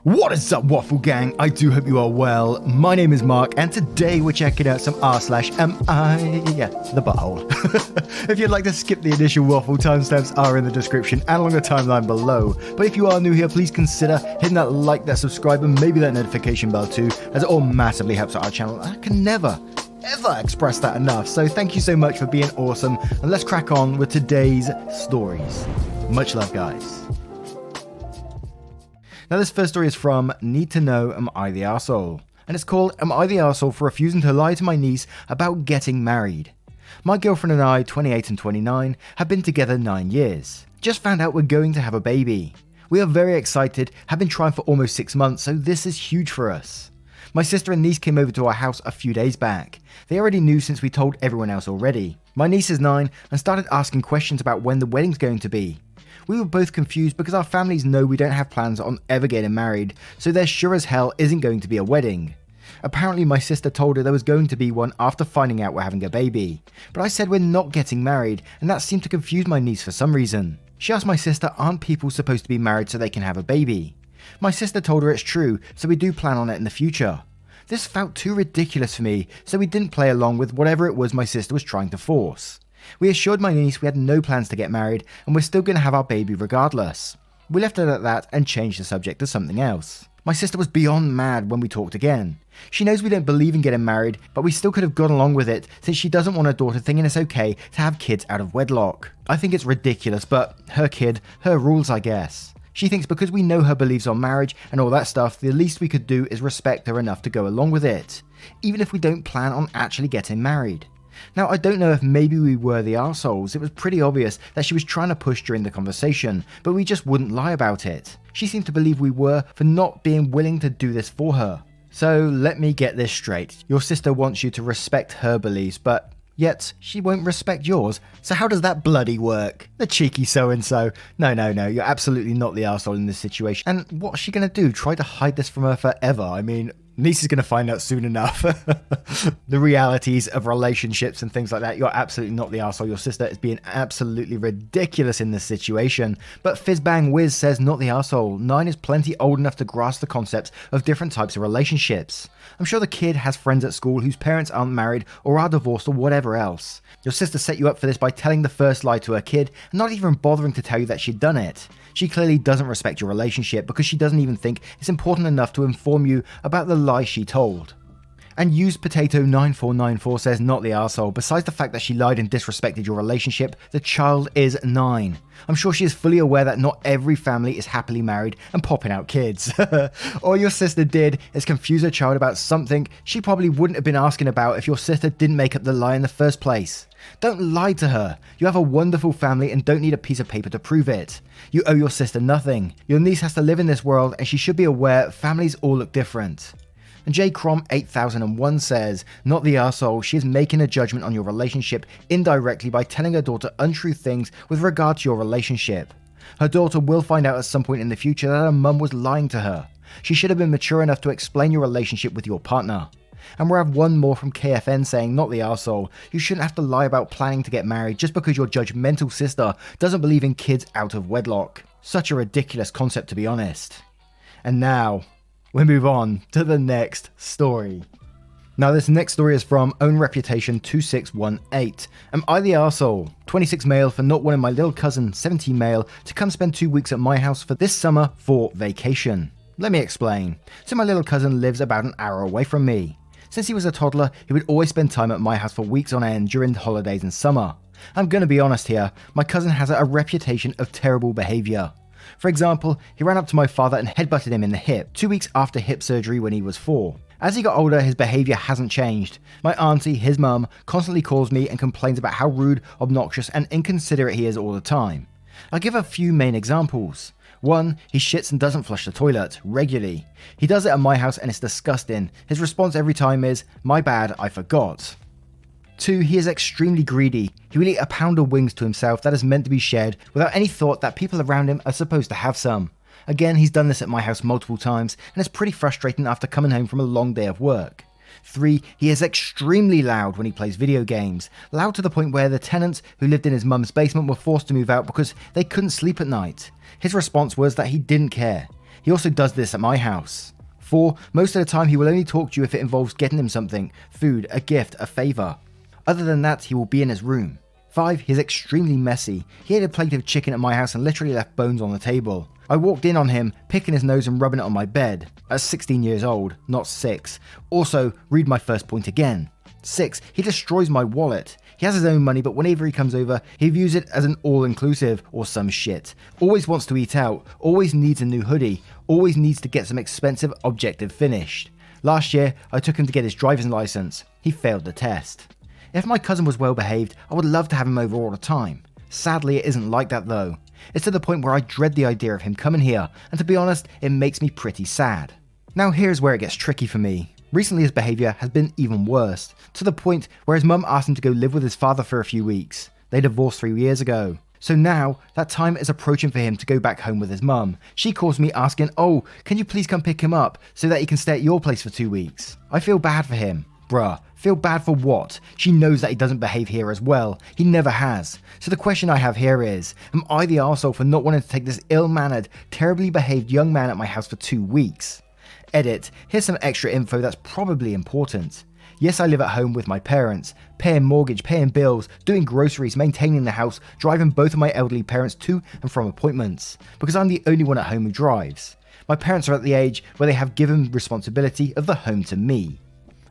What is up, Waffle Gang? I do hope you are well. My name is Mark, and today we're checking out some r/mi, the butthole. If you'd like to skip the initial waffle, timestamps are in the description and along the timeline below. But if you are new here, please consider hitting that like, that subscribe, and maybe that notification bell too, as it all massively helps out our channel. I can never ever express that enough. So thank you so much for being awesome, and let's crack on with today's stories. Much love, guys. Now, this first story is from Need to Know, Am I the Arsehole? And it's called, Am I the Arsehole for refusing to lie to my niece about getting married? My girlfriend and I, 28 and 29, have been together 9 years. Just found out we're going to have a baby. We are very excited, have been trying for almost 6 months, so this is huge for us. My sister and niece came over to our house a few days back. They already knew since we told everyone else already. My niece is 9 and started asking questions about when the wedding's going to be. We were both confused because our families know we don't have plans on ever getting married, so there sure as hell isn't going to be a wedding. Apparently my sister told her there was going to be one after finding out we're having a baby, but I said we're not getting married, and that seemed to confuse my niece for some reason. She asked my sister, aren't people supposed to be married so they can have a baby? My sister told her it's true, so we do plan on it in the future. This felt too ridiculous for me, so we didn't play along with whatever it was my sister was trying to force. We assured my niece we had no plans to get married and we're still going to have our baby regardless. We left it at that and changed the subject to something else. My sister was beyond mad when we talked again. She knows we don't believe in getting married, but we still could have gone along with it since she doesn't want her daughter thinking it's okay to have kids out of wedlock. I think it's ridiculous, but her kid, her rules, I guess. She thinks because we know her beliefs on marriage and all that stuff, the least we could do is respect her enough to go along with it, even if we don't plan on actually getting married. Now, I don't know if maybe we were the arseholes. It was pretty obvious that she was trying to push during the conversation, but we just wouldn't lie about it. She seemed to believe we were for not being willing to do this for her. So let me get this straight. Your sister wants you to respect her beliefs, but yet she won't respect yours. So how does that bloody work? The cheeky so-and-so. No, you're absolutely not the arsehole in this situation. And what's she going to do? Try to hide this from her forever? I mean, niece is going to find out soon enough. The realities of relationships and things like that. You're absolutely not the arsehole. Your sister is being absolutely ridiculous in this situation. But FizzBangWiz says not the arsehole. 9 is plenty old enough to grasp the concepts of different types of relationships. I'm sure the kid has friends at school whose parents aren't married or are divorced or whatever else. Your sister set you up for this by telling the first lie to her kid and not even bothering to tell you that she'd done it. She clearly doesn't respect your relationship because she doesn't even think it's important enough to inform you about the lie she told. And UsedPotato9494 says not the arsehole. Besides the fact that she lied and disrespected your relationship, the child is 9. I'm sure she is fully aware that not every family is happily married and popping out kids. All your sister did is confuse her child about something she probably wouldn't have been asking about if your sister didn't make up the lie in the first place. Don't lie to her. You have a wonderful family and don't need a piece of paper to prove it. You owe your sister nothing. Your niece has to live in this world and she should be aware families all look different. And JCrom8001 says, not the arsehole, she is making a judgment on your relationship indirectly by telling her daughter untrue things with regard to your relationship. Her daughter will find out at some point in the future that her mum was lying to her. She should have been mature enough to explain your relationship with your partner. And we have one more from KFN saying, not the arsehole, you shouldn't have to lie about planning to get married just because your judgmental sister doesn't believe in kids out of wedlock. Such a ridiculous concept, to be honest. And now we move on to the next story. Now, this next story is from OwnReputation2618. Am I the arsehole? 26 male for not wanting my little cousin, 17 male, to come spend 2 weeks at my house for this summer for vacation. Let me explain. So my little cousin lives about an hour away from me. Since he was a toddler, he would always spend time at my house for weeks on end during the holidays and summer. I'm gonna be honest here, my cousin has a reputation of terrible behaviour. For example, he ran up to my father and headbutted him in the hip 2 weeks after hip surgery when he was 4. As he got older, his behaviour hasn't changed. My auntie, his mum, constantly calls me and complains about how rude, obnoxious and inconsiderate he is all the time. I'll give a few main examples. 1. He shits and doesn't flush the toilet regularly. He does it at my house and it's disgusting. His response every time is, my bad, I forgot. 2. He is extremely greedy. He will eat a pound of wings to himself that is meant to be shared without any thought that people around him are supposed to have some. Again, he's done this at my house multiple times and it's pretty frustrating after coming home from a long day of work. 3. He is extremely loud when he plays video games. Loud to the point where the tenants who lived in his mum's basement were forced to move out because they couldn't sleep at night. His response was that he didn't care. He also does this at my house. 4. Most of the time he will only talk to you if it involves getting him something, food, a gift, a favour. Other than that, he will be in his room. 5. He's extremely messy. He ate a plate of chicken at my house and literally left bones on the table. I walked in on him, picking his nose and rubbing it on my bed. At 16 years old, not 6. Also, read my first point again. 6. He destroys my wallet. He has his own money, but whenever he comes over, he views it as an all-inclusive or some shit. Always wants to eat out, always needs a new hoodie, always needs to get some expensive objective finished. Last year, I took him to get his driver's license. He failed the test. If my cousin was well behaved, I would love to have him over all the time. Sadly, it isn't like that though. It's to the point where I dread the idea of him coming here, and to be honest, it makes me pretty sad. Now here's where it gets tricky for me. Recently his behaviour has been even worse, to the point where his mum asked him to go live with his father for a few weeks. They divorced 3 years ago. So now, that time is approaching for him to go back home with his mum. She calls me asking, "Oh, can you please come pick him up so that he can stay at your place for 2 weeks?" I feel bad for him. Bruh, feel bad for what? She knows that he doesn't behave here as well. He never has. So the question I have here is, am I the arsehole for not wanting to take this ill-mannered, terribly behaved young man at my house for 2 weeks? Edit, here's some extra info that's probably important. Yes, I live at home with my parents, paying mortgage, paying bills, doing groceries, maintaining the house, driving both of my elderly parents to and from appointments, because I'm the only one at home who drives. My parents are at the age where they have given responsibility of the home to me.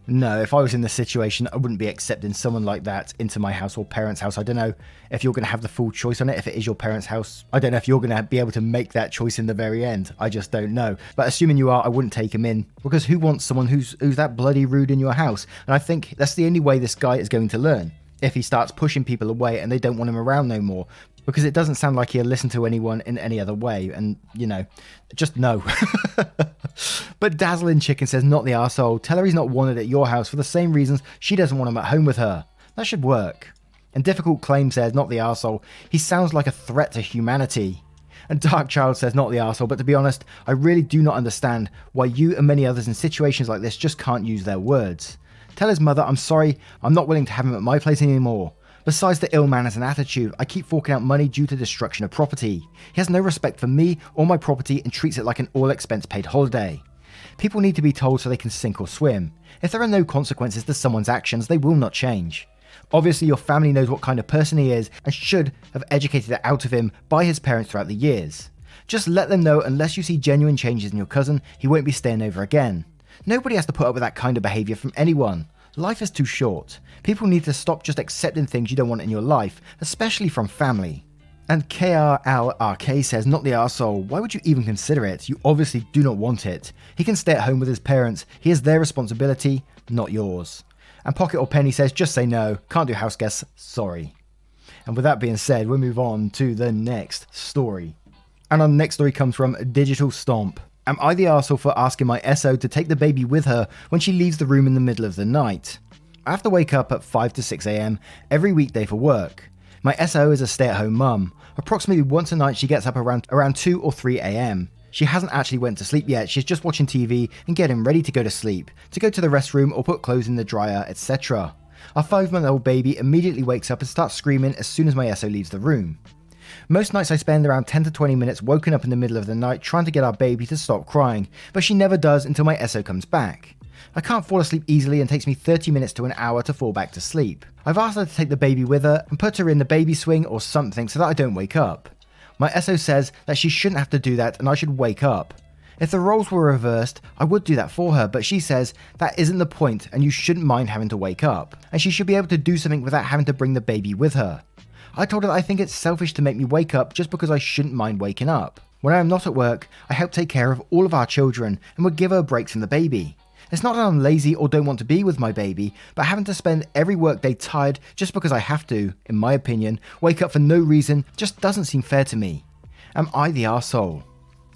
No, if I was in this situation, I wouldn't be accepting someone like that into my house or parents' house. I don't know if you're going to have the full choice on it, if it is your parents' house. I don't know if you're going to be able to make that choice in the very end. I just don't know. But assuming you are, I wouldn't take him in, because who wants someone who's that bloody rude in your house? And I think that's the only way this guy is going to learn, if he starts pushing people away and they don't want him around no more. Because it doesn't sound like he'll listen to anyone in any other way, and, you know, just no. But Dazzling Chicken says, not the arsehole. Tell her he's not wanted at your house for the same reasons she doesn't want him at home with her. That should work. And Difficult Claim says, not the arsehole. He sounds like a threat to humanity. And Dark Child says, not the arsehole, but to be honest, I really do not understand why you and many others in situations like this just can't use their words. Tell his mother, I'm sorry, I'm not willing to have him at my place anymore. Besides the ill manners and attitude, I keep forking out money due to destruction of property. He has no respect for me or my property and treats it like an all-expense paid holiday. People need to be told so they can sink or swim. If there are no consequences to someone's actions, they will not change. Obviously, your family knows what kind of person he is and should have educated it out of him by his parents throughout the years. Just let them know unless you see genuine changes in your cousin, he won't be staying over again. Nobody has to put up with that kind of behaviour from anyone. Life is too short. People need to stop just accepting things you don't want in your life, especially from family. And KRLRK says, not the arsehole. Why would you even consider it? You obviously do not want it. He can stay at home with his parents. He is their responsibility, not yours. And Pocket or Penny says, just say no. Can't do house guests. Sorry. And with that being said, we'll move on to the next story. And our next story comes from Digital Stomp. Am I the arsehole for asking my SO to take the baby with her when she leaves the room in the middle of the night? I have to wake up at 5 to 6 AM every weekday for work. My SO is a stay-at-home mum. Approximately once a night she gets up around 2 or 3 AM. She hasn't actually went to sleep yet, she's just watching TV and getting ready to go to sleep, to go to the restroom or put clothes in the dryer, etc. Our 5-month-old baby immediately wakes up and starts screaming as soon as my SO leaves the room. Most nights I spend around 10 to 20 minutes woken up in the middle of the night trying to get our baby to stop crying, but she never does until my SO comes back. I can't fall asleep easily and takes me 30 minutes to an hour to fall back to sleep. I've asked her to take the baby with her and put her in the baby swing or something so that I don't wake up. My SO says that she shouldn't have to do that and I should wake up. If the roles were reversed, I would do that for her, but she says that isn't the point and you shouldn't mind having to wake up, and she should be able to do something without having to bring the baby with her. I told her that I think it's selfish to make me wake up just because I shouldn't mind waking up. When I am not at work, I help take care of all of our children and would give her breaks from the baby. It's not that I'm lazy or don't want to be with my baby, but having to spend every workday tired just because I have to, in my opinion, wake up for no reason just doesn't seem fair to me. Am I the arsehole?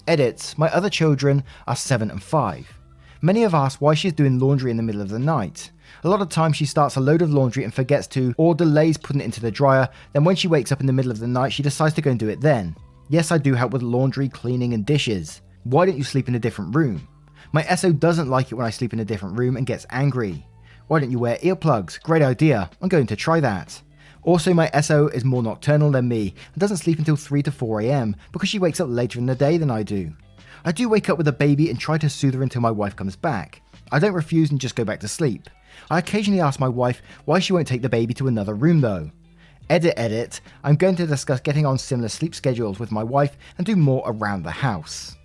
Edits, my other children are 7 and 5. Many have asked why she's doing laundry in the middle of the night. A lot of times she starts a load of laundry and forgets to, or delays putting it into the dryer, then when she wakes up in the middle of the night she decides to go and do it then. Yes, I do help with laundry, cleaning and dishes. Why don't you sleep in a different room? My SO doesn't like it when I sleep in a different room and gets angry. Why don't you wear earplugs? Great idea, I'm going to try that. Also, my SO is more nocturnal than me and doesn't sleep until 3 to 4 AM because she wakes up later in the day than I do. I do wake up with a baby and try to soothe her until my wife comes back. I don't refuse and just go back to sleep. I occasionally ask my wife why she won't take the baby to another room though. Edit, I'm going to discuss getting on similar sleep schedules with my wife and do more around the house.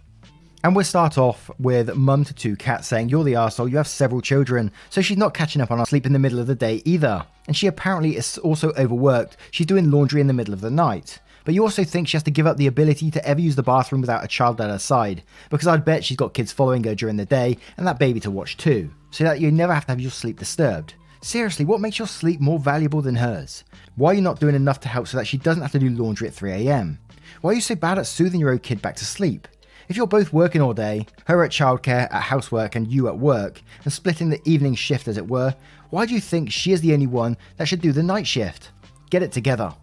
And we'll start off with mum to 2 cats saying, you're the arsehole, you have several children, so she's not catching up on her sleep in the middle of the day either. And she apparently is also overworked, she's doing laundry in the middle of the night. But you also think she has to give up the ability to ever use the bathroom without a child at her side, because I'd bet she's got kids following her during the day and that baby to watch too, so that you never have to have your sleep disturbed. Seriously, what makes your sleep more valuable than hers? Why are you not doing enough to help so that she doesn't have to do laundry at 3 AM? Why are you so bad at soothing your own kid back to sleep? If you're both working all day, her at childcare, at housework and you at work, and splitting the evening shift as it were, why do you think she is the only one that should do the night shift? Get it together.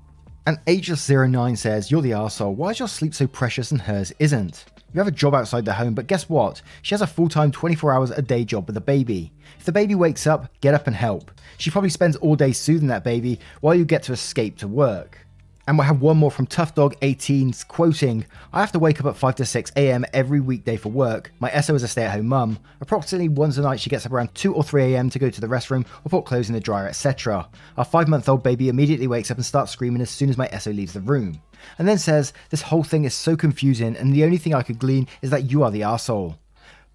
And Ageless09 says, you're the arsehole, why is your sleep so precious and hers isn't? You have a job outside the home, but guess what? She has a full-time 24 hours a day job with a baby. If the baby wakes up, get up and help. She probably spends all day soothing that baby while you get to escape to work. And we'll have one more from Tough Dog 18 quoting, I have to wake up at 5 to 6 AM every weekday for work. My SO is a stay-at-home mum. Approximately once a night she gets up around 2 or 3 AM to go to the restroom or put clothes in the dryer, etc. Our 5-month-old baby immediately wakes up and starts screaming as soon as my SO leaves the room. And then says, this whole thing is so confusing and the only thing I could glean is that you are the arsehole.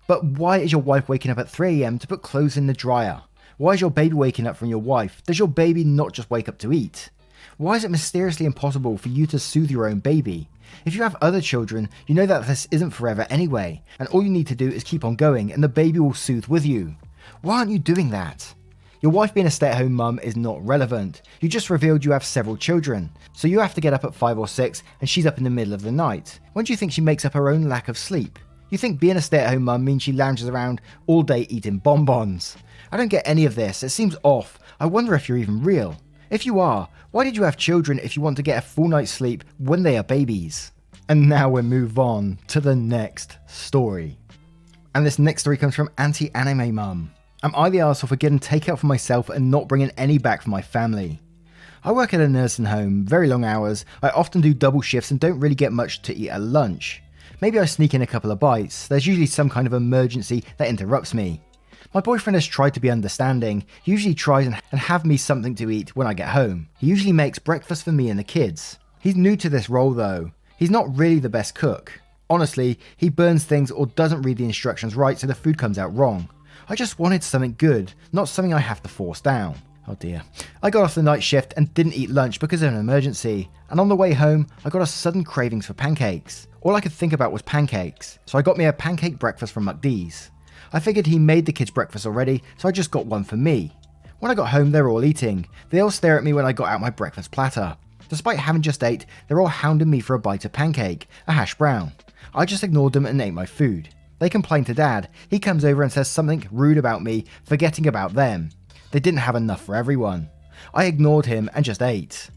But why is your wife waking up at 3 AM to put clothes in the dryer? Why is your baby waking up from your wife? Does your baby not just wake up to eat? Why is it mysteriously impossible for you to soothe your own baby? If you have other children, you know that this isn't forever anyway, and all you need to do is keep on going and the baby will soothe with you. Why aren't you doing that? Your wife being a stay-at-home mum is not relevant. You just revealed you have several children, so you have to get up at 5 or 6 and she's up in the middle of the night. When do you think she makes up her own lack of sleep? You think being a stay-at-home mum means she lounges around all day eating bonbons? I don't get any of this, it seems off. I wonder if you're even real. If you are, why did you have children if you want to get a full night's sleep when they are babies? And now we'll move on to the next story. And this next story comes from Anti-Anime Mum. Am I the arsehole for getting takeout for myself and not bringing any back for my family? I work at a nursing home, very long hours, I often do double shifts and don't really get much to eat at lunch. Maybe I sneak in a couple of bites, there's usually some kind of emergency that interrupts me. My boyfriend has tried to be understanding. He usually tries and have me something to eat when I get home. He usually makes breakfast for me and the kids. He's new to this role though. He's not really the best cook. Honestly, he burns things or doesn't read the instructions right so the food comes out wrong. I just wanted something good, not something I have to force down. Oh dear. I got off the night shift and didn't eat lunch because of an emergency. And on the way home, I got a sudden cravings for pancakes. All I could think about was pancakes. So I got me a pancake breakfast from McD's. I figured he made the kids breakfast already, so I just got one for me. When I got home, they were all eating. They all stare at me when I got out my breakfast platter. Despite having just ate, they're all hounding me for a bite of pancake, a hash brown. I just ignored them and ate my food. They complained to Dad. He comes over and says something rude about me, forgetting about them. They didn't have enough for everyone. I ignored him and just ate.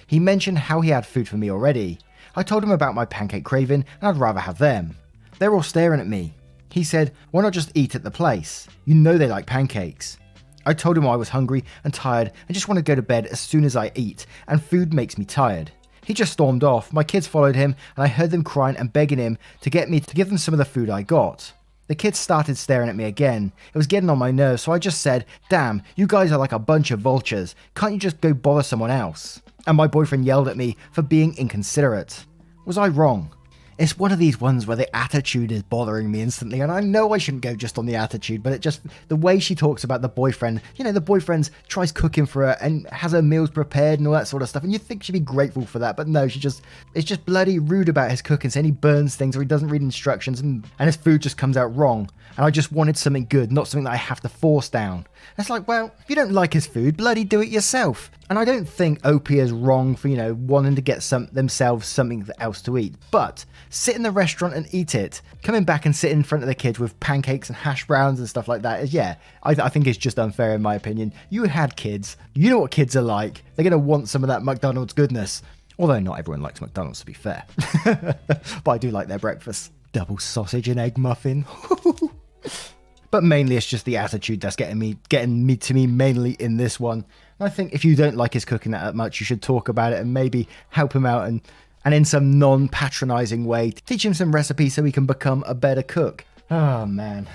He mentioned how he had food for me already. I told him about my pancake craving and I'd rather have them. They're all staring at me. He said, why not just eat at the place? You know they like pancakes. I told him I was hungry and tired and just want to go to bed as soon as I eat, and food makes me tired. He just stormed off, my kids followed him, and I heard them crying and begging him to get me to give them some of the food I got. The kids started staring at me again. It was getting on my nerves, so I just said, damn, you guys are like a bunch of vultures. Can't you just go bother someone else? And my boyfriend yelled at me for being inconsiderate. Was I wrong? It's one of these ones where the attitude is bothering me instantly, and I know I shouldn't go just on the attitude, but it just, the way she talks about the boyfriend, you know, the boyfriend tries cooking for her and has her meals prepared and all that sort of stuff, and you think she'd be grateful for that, but no, it's just bloody rude about his cooking, saying he burns things or he doesn't read instructions, and his food just comes out wrong, and I just wanted something good, not something that I have to force down. And it's like, well, if you don't like his food, bloody do it yourself. And I don't think OP is wrong for, you know, wanting to get themselves something else to eat, but sit in the restaurant and eat it. Coming back and sit in front of the kids with pancakes and hash browns and stuff like that, yeah, I think it's just unfair in my opinion. You had kids, you know what kids are like. They're going to want some of that McDonald's goodness. Although not everyone likes McDonald's, to be fair. But I do like their breakfast. Double sausage and egg muffin. But mainly it's just the attitude that's getting me to me mainly in this one. And I think if you don't like his cooking that much, you should talk about it and maybe help him out and And in some non-patronizing way, teach him some recipes so he can become a better cook. Oh man.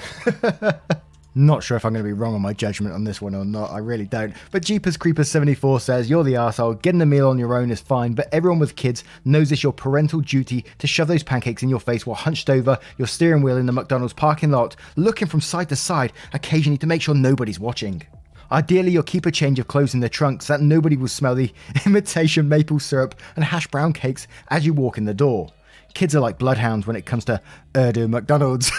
Not sure if I'm going to be wrong on my judgment on this one or not, I really don't. But Jeepers Creepers 74 says, you're the arsehole, getting a meal on your own is fine, but everyone with kids knows it's your parental duty to shove those pancakes in your face while hunched over your steering wheel in the McDonald's parking lot, looking from side to side, occasionally to make sure nobody's watching. Ideally, you'll keep a change of clothes in the trunk so that nobody will smell the imitation maple syrup and hash brown cakes as you walk in the door. Kids are like bloodhounds when it comes to Urdu McDonald's.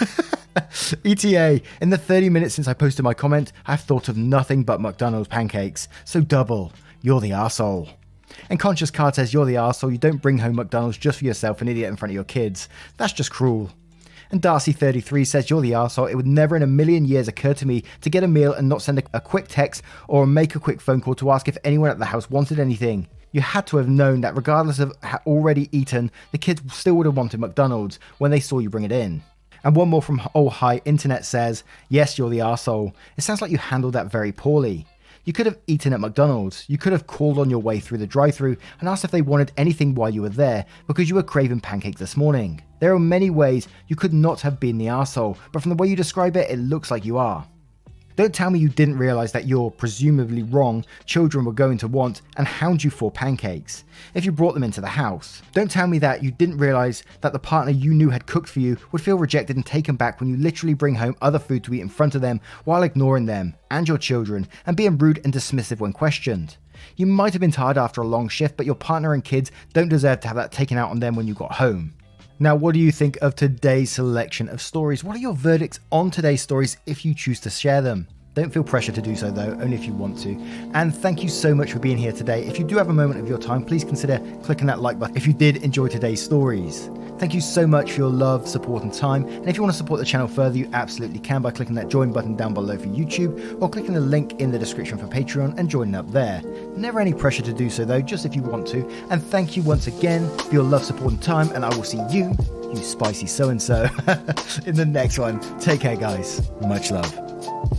ETA, in the 30 minutes since I posted my comment, I've thought of nothing but McDonald's pancakes. So double, you're the arsehole. And Conscious Card says, you're the arsehole, you don't bring home McDonald's just for yourself, an idiot in front of your kids. That's just cruel. And Darcy33 says, you're the arsehole, it would never in a million years occur to me to get a meal and not send a quick text or make a quick phone call to ask if anyone at the house wanted anything. You had to have known that regardless of already eaten, the kids still would have wanted McDonald's when they saw you bring it in. And one more from Oh Hi Internet says, yes, you're the arsehole. It sounds like you handled that very poorly. You could have eaten at McDonald's. You could have called on your way through the drive-thru and asked if they wanted anything while you were there because you were craving pancakes this morning. There are many ways you could not have been the arsehole, but from the way you describe it, it looks like you are. Don't tell me you didn't realise that your presumably wrong children were going to want and hound you for pancakes if you brought them into the house. Don't tell me that you didn't realise that the partner you knew had cooked for you would feel rejected and taken back when you literally bring home other food to eat in front of them while ignoring them and your children and being rude and dismissive when questioned. You might have been tired after a long shift, but your partner and kids don't deserve to have that taken out on them when you got home. Now, what do you think of today's selection of stories? What are your verdicts on today's stories if you choose to share them? Don't feel pressure to do so though, only if you want to. And thank you so much for being here today. If you do have a moment of your time, please consider clicking that like button if you did enjoy today's stories. Thank you so much for your love, support and time. And if you want to support the channel further, you absolutely can by clicking that join button down below for YouTube or clicking the link in the description for Patreon and joining up there. Never any pressure to do so though, just if you want to. And thank you once again for your love, support and time. And I will see you spicy so-and-so, in the next one. Take care guys. Much love.